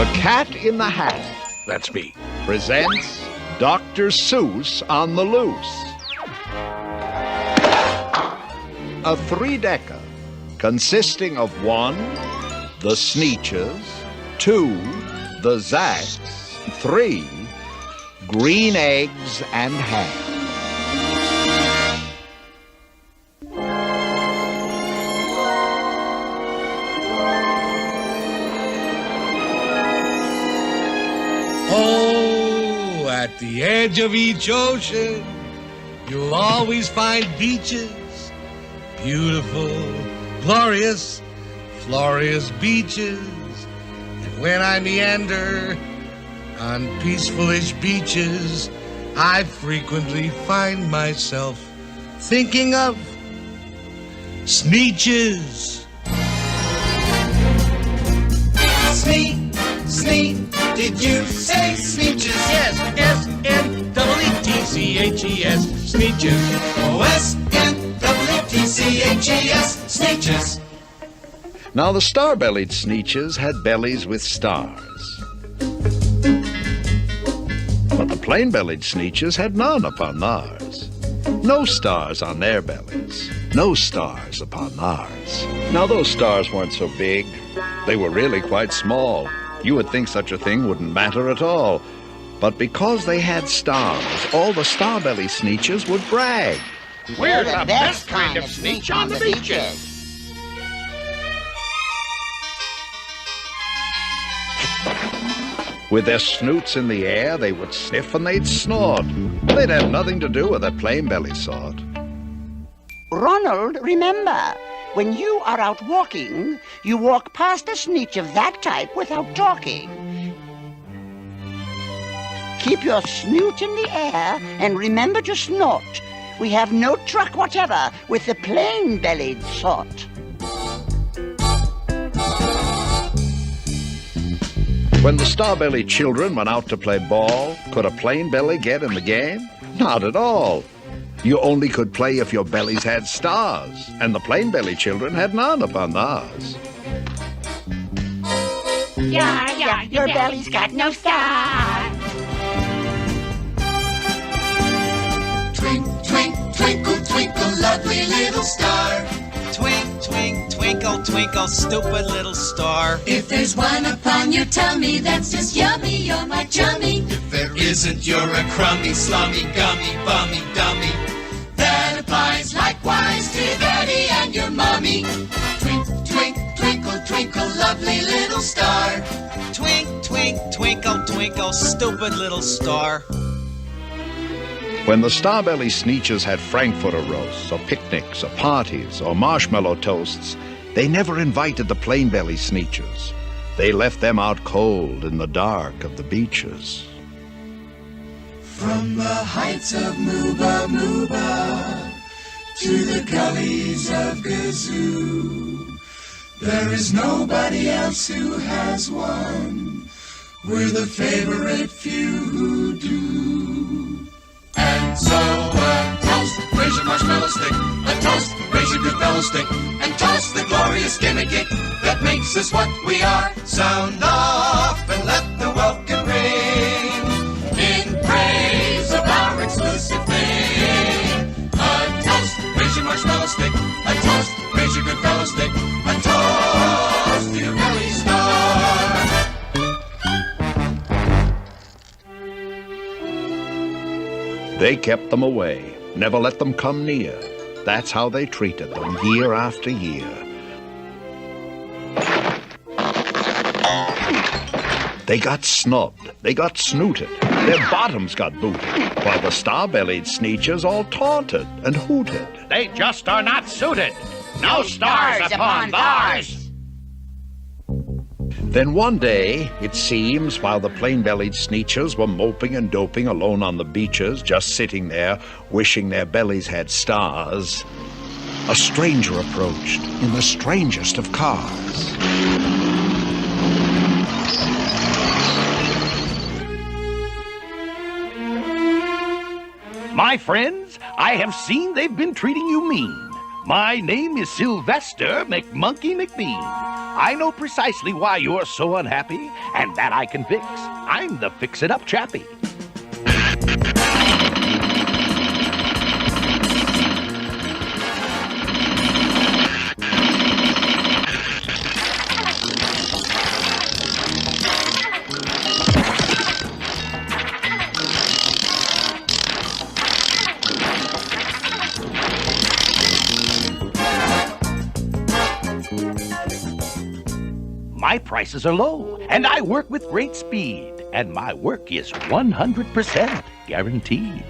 The Cat in the Hat, that's me, presents Dr. Seuss on the Loose. A three-decker consisting of 1, the Sneeches, 2, the Zacks, 3, green eggs and ham. Oh, at the edge of each ocean, you'll always find beaches. Beautiful, glorious, glorious beaches. And when I meander on peaceful-ish beaches, I frequently find myself thinking of sneeches. Sneak, did you say sneeches? Yes, S-N-E-E-T-C-H-E-S, sneeches. Oh, S-N-E-E-T-C-H-E-S, sneeches. Now the star-bellied Sneeches had bellies with stars. But the plain-bellied Sneeches had none upon theirs. No stars on their bellies, no stars upon theirs. Now those stars weren't so big. They were really quite small. You would think such a thing wouldn't matter at all. But because they had stars, all the star-belly Sneeches would brag. We're the best kind of sneech on the beaches. With their snoots in the air, they would sniff and they'd snort. They'd have nothing to do with a plain-belly sort. Ronald, remember, when you are out walking, you walk past a sneech of that type without talking. Keep your snoot in the air and remember to snort. We have no truck whatever with the plain-bellied sort. When the star-bellied children went out to play ball, could a plain belly get in the game? Not at all. You only could play if your bellies had stars, and the plain-belly children had none upon theirs. Yeah, your belly's got no star. Twink, twink, twinkle, twinkle, lovely little star. Twink, twink, twinkle, twinkle, stupid little star. If there's one upon your tummy, that's just yummy, you're my chummy. If there isn't, you're a crummy, slummy, gummy, bummy, dummy. That applies likewise to Daddy and your mommy. Twink, twink, twinkle, twinkle, lovely little star. Twink, twink, twinkle, twinkle, stupid little star. When the star-belly Sneeches had Frankfurter roasts, or picnics, or parties, or marshmallow toasts, they never invited the plain-belly Sneeches. They left them out cold in the dark of the beaches. From the heights of Mooba Mooba to the gullies of Gazoo, there is nobody else who has one. We're the favorite few who do. And so a toast, raise your marshmallow stick. A toast, raise your good fellow stick. And toast the glorious gimmick that makes us what we are. Sound off and let the welcome ring in praise of our exclusive thing. A toast, raise your marshmallow stick. A toast, raise your good fellow stick. A toast to your belly star. They kept them away, never let them come near. That's how they treated them year after year. They got snubbed, they got snooted, their bottoms got booted, while the star-bellied Sneeches all taunted and hooted. They just are not suited. No stars upon theirs. Then one day, it seems, while the plain-bellied Sneeches were moping and doping alone on the beaches, just sitting there, wishing their bellies had stars, a stranger approached in the strangest of cars. My friends, I have seen they've been treating you mean. My name is Sylvester McMonkey McBean. I know precisely why you're so unhappy, and that I can fix. I'm the fix-it-up chappie. My prices are low, and I work with great speed, and my work is 100% guaranteed.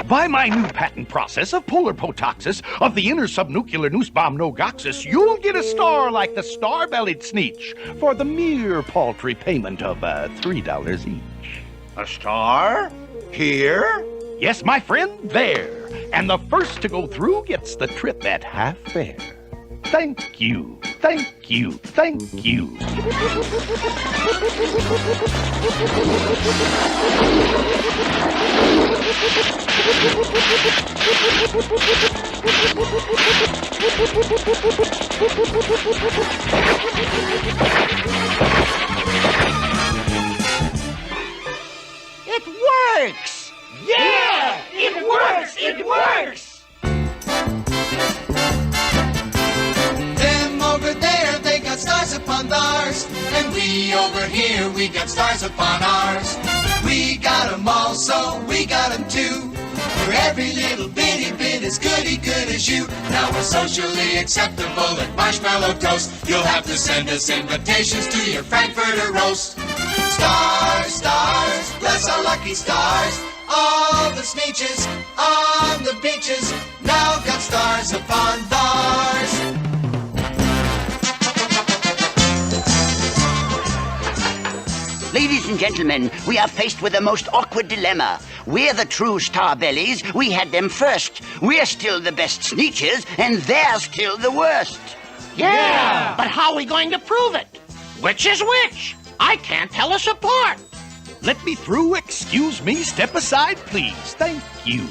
By my new patent process of polar potoxis of the inner subnuclear noosebomb nogoxis, you'll get a star like the star-bellied sneech for the mere paltry payment of $3 each. A star? Here? Yes, my friend, there. And the first to go through gets the trip at half fare. Thank you, thank you, thank you. It works! Yeah! It works! It works! Over there, they got stars upon theirs, and we over here, we got stars upon ours. We got 'em all, so we got 'em too. For every little bitty bit as goody good as you. Now we're socially acceptable at Marshmallow Toast. You'll have to send us invitations to your Frankfurter roast. Stars, stars, bless our lucky stars. All the sneeches on the beaches now got stars upon theirs. Ladies and gentlemen, we are faced with a most awkward dilemma. We're the true star-bellies. We had them first. We're still the best sneeches, and they're still the worst. Yeah! But how are we going to prove it? Which is which? I can't tell us apart. Let me through. Excuse me. Step aside, please. Thank you.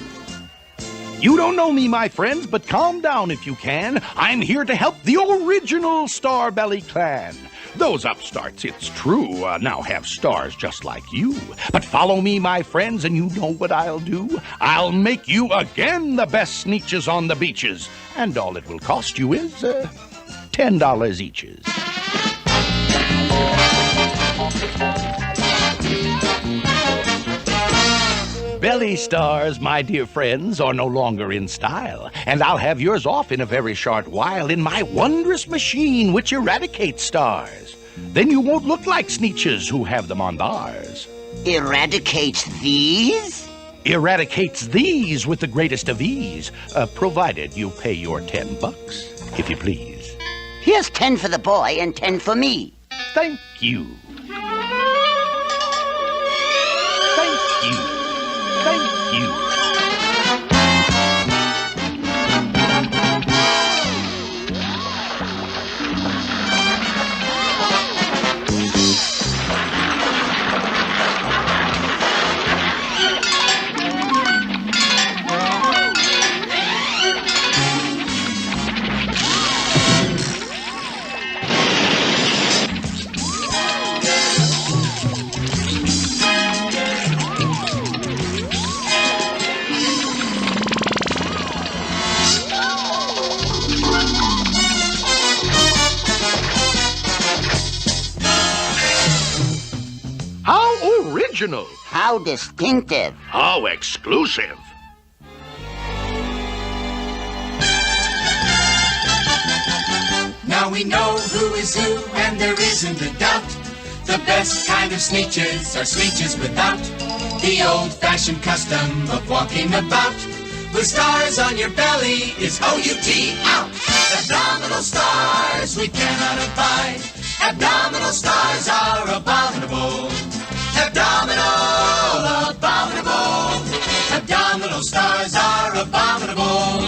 You don't know me, my friends, but calm down if you can. I'm here to help the original Starbelly clan. Those upstarts, it's true, now have stars just like you. But follow me, my friends, and you know what I'll do? I'll make you again the best sneeches on the beaches. And all it will cost you is, $10 eaches. Belly stars, my dear friends, are no longer in style, and I'll have yours off in a very short while in my wondrous machine which eradicates stars. Then you won't look like sneeches who have them on theirs. Eradicates these? Eradicates these with the greatest of ease, provided you pay your $10, if you please. Here's 10 for the boy and 10 for me. Thank you. Thank you. Thank you. Original. How distinctive. How exclusive. Now we know who is who, and there isn't a doubt. The best kind of sneeches are sneeches without the old-fashioned custom of walking about. With stars on your belly is O-U-T, out. Abdominal stars we cannot abide. Abdominal stars are abominable. Abdominal, abominable. Abdominal stars are abominable.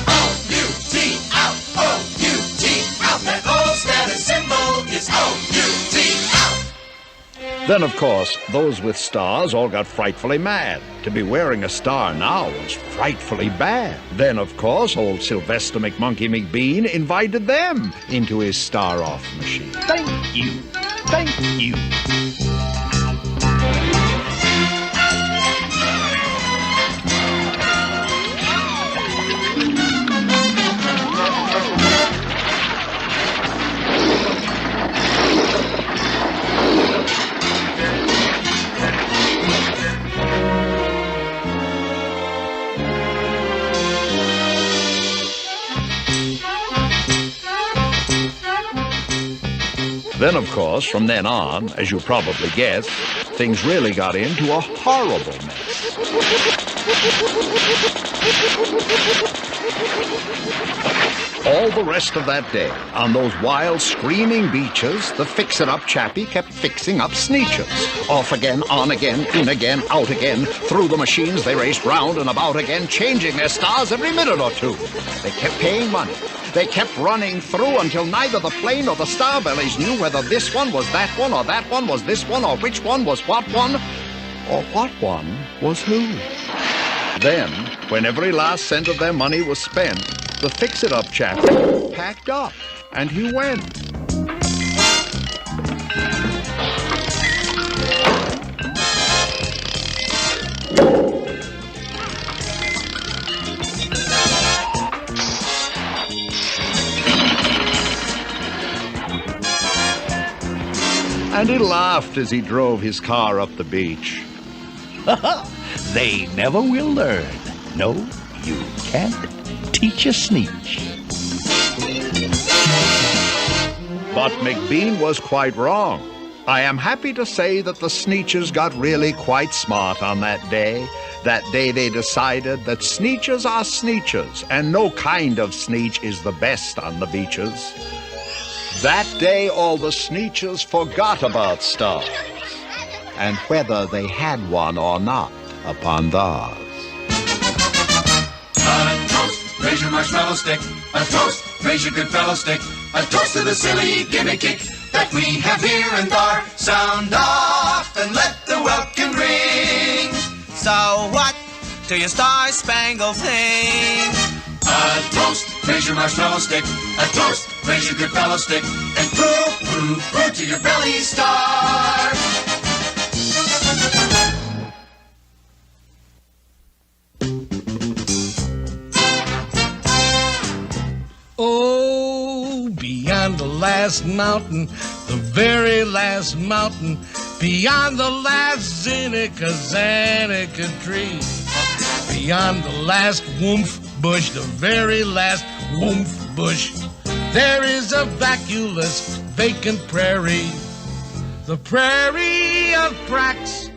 O-U-T, out. O-U-T, out. That old status symbol is O-U-T, out. Then, of course, those with stars all got frightfully mad. To be wearing a star now was frightfully bad. Then, of course, old Sylvester McMonkey McBean invited them into his star-off machine. Thank you. Thank you. Then, of course, from then on, as you probably guessed, things really got into a horrible mess. All the rest of that day, on those wild, screaming beaches, the fix-it-up chappie kept fixing up sneeches. Off again, on again, in again, out again. Through the machines they raced round and about again, changing their stars every minute or two. They kept paying money. They kept running through until neither the plane or the starbellies knew whether this one was that one, or that one was this one, or which one was what one, or what one was who. Then, when every last cent of their money was spent, the fix-it-up chappie packed up, and he went. And he laughed as he drove his car up the beach. They never will learn. No, you can't teach a sneech. But McBean was quite wrong. I am happy to say that the sneeches got really quite smart on that day. That day they decided that sneeches are sneeches, and no kind of sneech is the best on the beaches. That day all the sneeches forgot about stars, and whether they had one or not upon theirs. A toast, raise your marshmallow stick. A toast, raise your good fellow stick. A toast to the silly gimmick that we have here and there. Sound off and let the welkin ring. So what do your star-spangled thing? A toast, raise your marshmallow stick. A toast, raise your good fellow stick. And poo, poo, poo to your belly star. Oh, beyond the last mountain, the very last mountain, beyond the last Zanica tree, beyond the last woomph bush, the very last woomph bush, there is a vacuous, vacant prairie, the prairie of cracks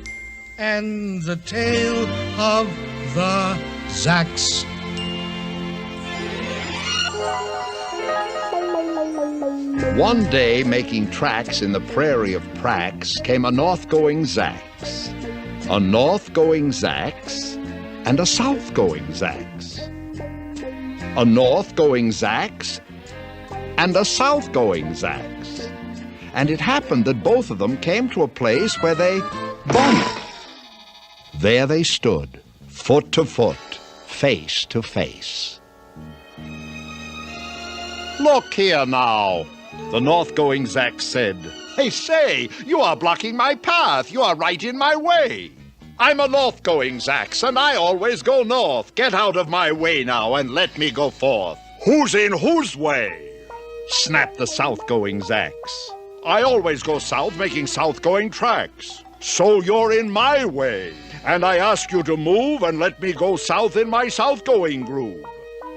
and the tail of the Zacks. One day, making tracks in the prairie of Prax, came a north-going Zax, a north-going Zax, and a south-going Zax, a north-going Zax, and a south-going Zax. And it happened that both of them came to a place where they bumped. There they stood, foot to foot, face to face. "Look here now," the north-going Zax said. "Hey, say, you are blocking my path. You are right in my way. I'm a north-going Zax, and I always go north. Get out of my way now and let me go forth." "Who's in whose way?" snapped the south-going Zax. "I always go south, making south-going tracks. So you're in my way, and I ask you to move and let me go south in my south-going groove."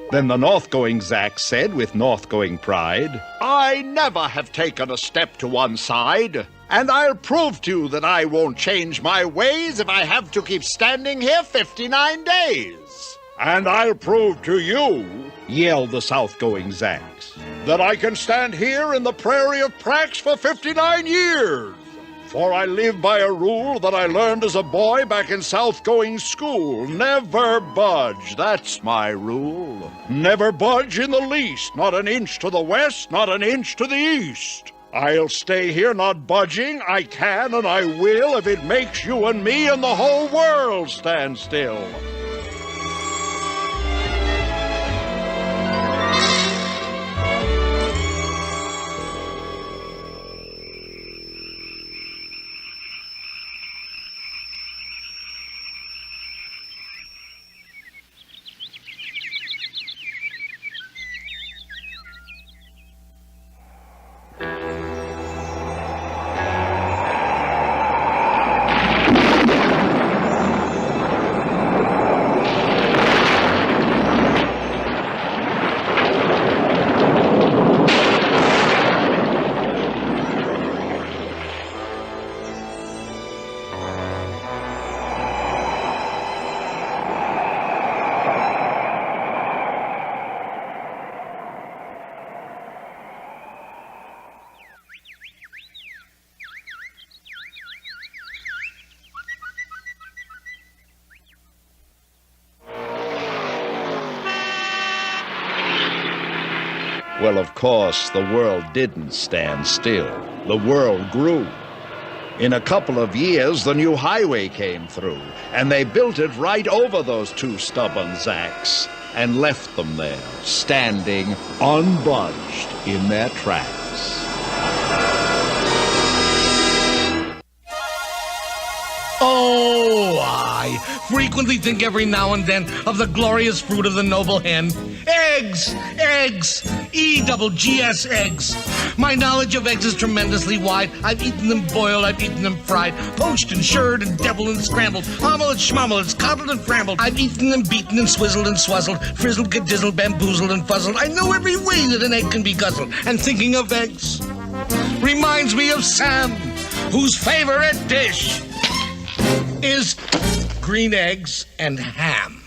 Then the north-going Zax said with north-going pride, "I never have taken a step to one side, and I'll prove to you that I won't change my ways if I have to keep standing here 59 days. "And I'll prove to you," yelled the south-going Zax, "that I can stand here in the prairie of Prax for 59 years. For I live by a rule that I learned as a boy back in south-going school. Never budge, that's my rule. Never budge in the least, not an inch to the west, not an inch to the east. I'll stay here not budging. I can and I will if it makes you and me and the whole world stand still. Well, of course, the world didn't stand still. The world grew. In a couple of years, the new highway came through, and they built it right over those two stubborn Zacks and left them there, standing unbudged in their tracks. Oh, I frequently think every now and then of the glorious fruit of the noble hen. Eggs! Eggs! E-double-G-S eggs. My knowledge of eggs is tremendously wide. I've eaten them boiled, I've eaten them fried, poached and shirred and deviled and scrambled, omelets, schmommelets, coddled and frambled. I've eaten them beaten and swizzled and swazzled, frizzled, gedizzled, bamboozled and fuzzled. I know every way that an egg can be guzzled. And thinking of eggs reminds me of Sam, whose favorite dish is green eggs and ham.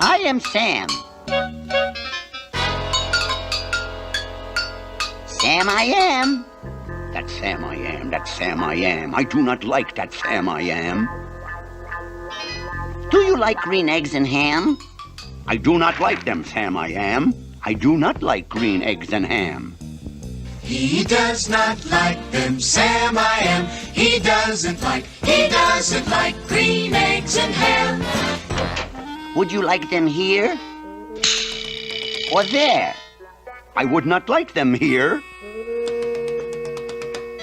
I am Sam. Sam I am. That's Sam I am. That's Sam I am. I do not like that Sam I am. Do you like green eggs and ham? I do not like them, Sam I am. I do not like green eggs and ham. He does not like them, Sam I am. He doesn't like green eggs and ham. Would you like them here or there? I would not like them here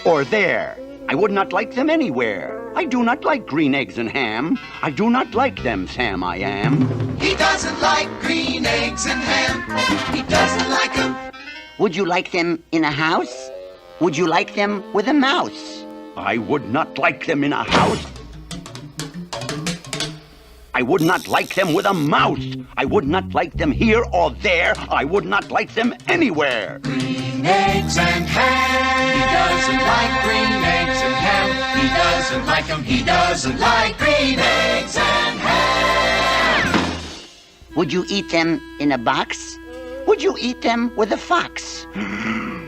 or there. I would not like them anywhere. I do not like green eggs and ham. I do not like them, Sam I am. He doesn't like green eggs and ham. He doesn't like them. Would you like them in a house? Would you like them with a mouse? I would not like them in a house. I would not like them with a mouse. I would not like them here or there. I would not like them anywhere. Green eggs and ham. He doesn't like green eggs and ham. He doesn't like them. He doesn't like green eggs and ham. Would you eat them in a box? Would you eat them with a fox?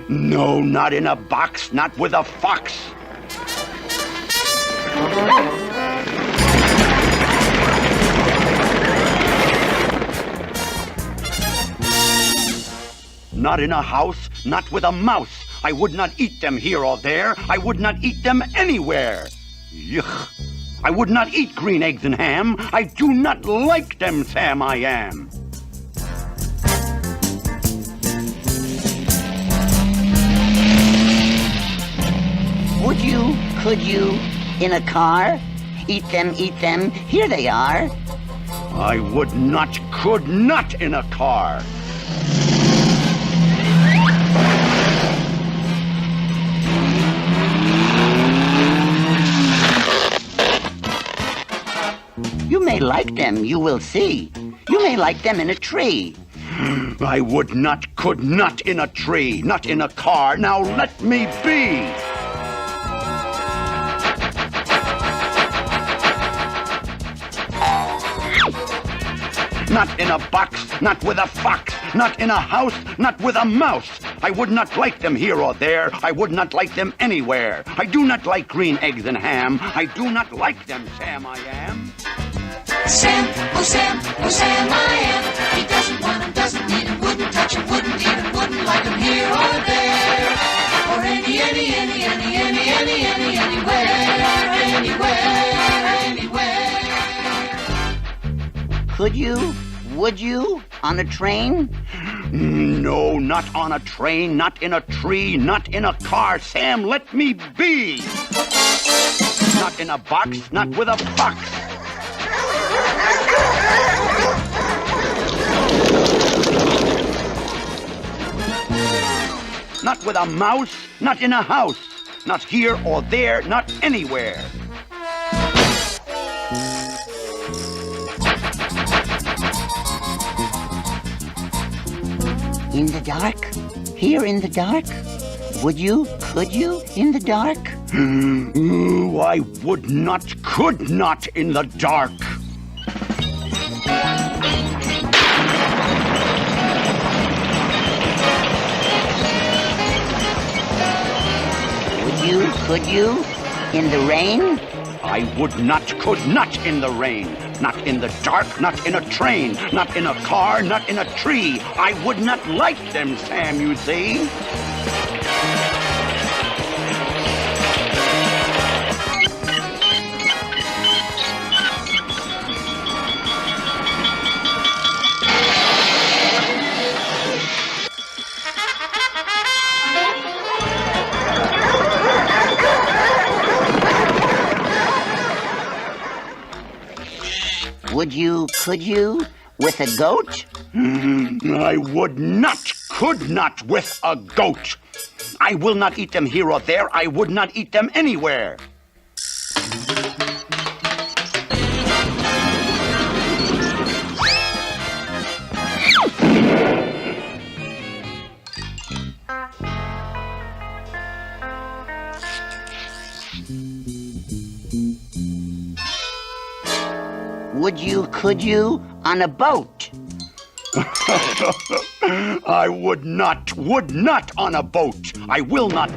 No, not in a box, not with a fox. Not in a house, not with a mouse. I would not eat them here or there. I would not eat them anywhere. Yuck. I would not eat green eggs and ham. I do not like them, Sam I am. Would you, could you, in a car? Eat them, here they are. I would not, could not in a car. You may like them, you will see. You may like them in a tree. I would not, could not in a tree, not in a car. Now let me be. Not in a box, not with a fox, not in a house, not with a mouse. I would not like them here or there. I would not like them anywhere. I do not like green eggs and ham. I do not like them, Sam I am. Sam, oh Sam, I am. He could you, would you, on a train? No, not on a train, not in a tree, not in a car. Sam, let me be. Not in a box, not with a fox. Not with a mouse, not in a house. Not here or there, not anywhere. In the dark? Here in the dark? Would you, could you, in the dark? Ooh, I would not, could not in the dark. Would you, could you, in the rain? I would not, could not in the rain. Not in the dark, not in a train, not in a car, not in a tree. I would not like them, Sam, you see. Would you, could you, with a goat? I would not, could not with a goat. I will not eat them here or there. I would not eat them anywhere. Would you, could you, on a boat? I would not on a boat. I will not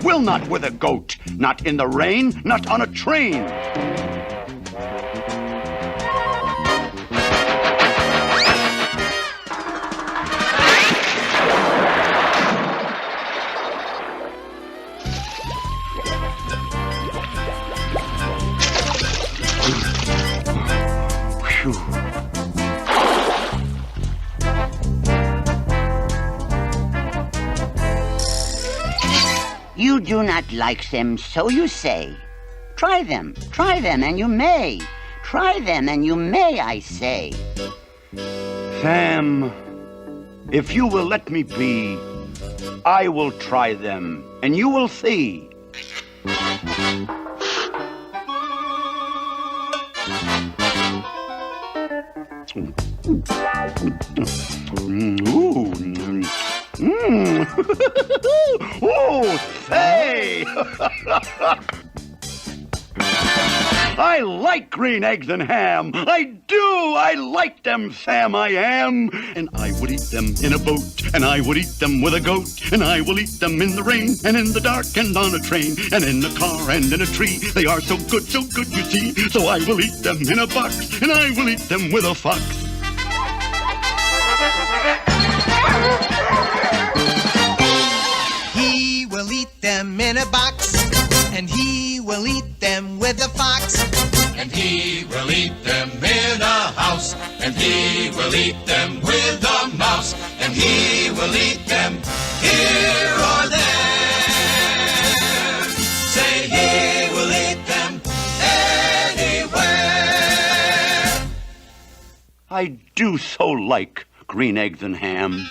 with a goat. Not in the rain, not on a train. You do not like them, so you say. Try them, and you may. Try them, and you may, I say. Sam, if you will let me be, I will try them, and you will see. Ooh. Oh, say! I like green eggs and ham. I do. I like them, Sam, I am. And I would eat them in a boat, and I would eat them with a goat, and I will eat them in the rain, and in the dark, and on a train, and in a car, and in a tree. They are so good, you see. So I will eat them in a box, and I will eat them with a fox. He will eat them in a box, and he will eat them with a fox. And he will eat them in a house, and he will eat them with a mouse, and he will eat them here or there. Say he will eat them anywhere. I do so like green eggs and ham.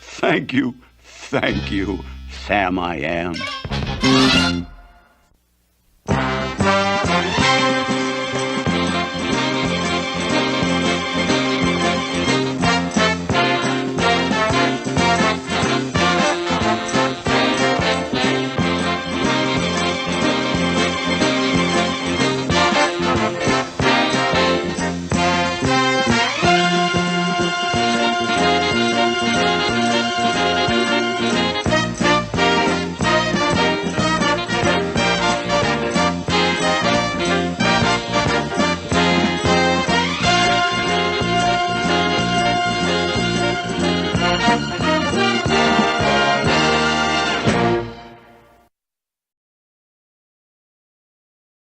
Thank you, Sam, I am.